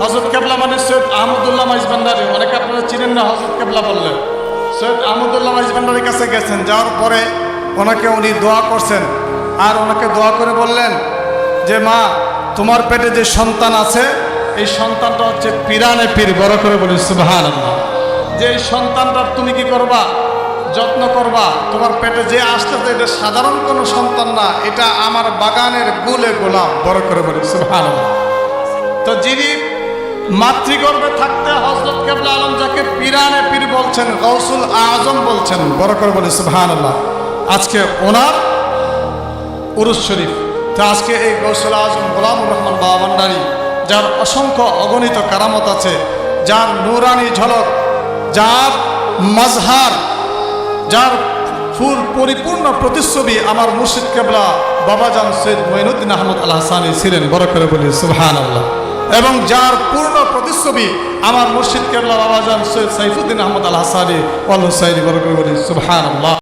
হযরত কেবলা মানে সৈয়দ আহমদুল্লাহ মাইজভান্ডারী, অনেকে আপনারা চিনেন না, হযরত কেবলা বললেন। সৈয়দ আহমদুল্লাহ মাইজভান্ডারীর কাছে গেছেন, যাওয়ার পরে ওনাকে উনি দোয়া করছেন, আর ওনাকে দোয়া করে বললেন যে মা, তোমার পেটে যে সন্তান আছে এই সন্তানটা হচ্ছে পিরানে পীর, বড় করে বলি সুবহানাল্লাহ। যে এই সন্তানটার তুমি কি করবা? যত্ন করবা। তোমার পেটে যে আসতেছে এটা সাধারণ কোনো সন্তান না, এটা আমার বাগানের গুলে গোলাপ, বড় করে বলি সুবহানাল্লাহ। তো যিনি মাতৃগর্ভে থাকতে হযরত কেবলা আলম যাকে পিরানে পীর বলছেন, গৌসুল আজম বলছেন, বড় করে বলি সুবহানাল্লাহ, আজকে ওনার উরুস শরীফ। তো আজকে এই গৌসুল আজম গোলামুর রহমান বাবা ভান্ডারী, যার অসংখ্য অগণিত কারামত আছে, যার নূরানি ঝলক, যার মাজহার, যার ফুল পরিপূর্ণ প্রতিচ্ছবি আমার মুর্শিদ কেবলা বাবাজান সৈয়দ মঈনুদ্দিন আহমদ আল হাসানী ছিলেন, বড় করে বলি সুবহানাল্লাহ। এবং যার পূর্ণ প্রতিচ্ছবি আমার মুর্শিদ কেবলা বাবাজান সৈয়দ সাইফুদ্দিন আহমদ আল হাসানী ওয়াল হুসাইনি, বড় করে বলি সুবহানাল্লাহ।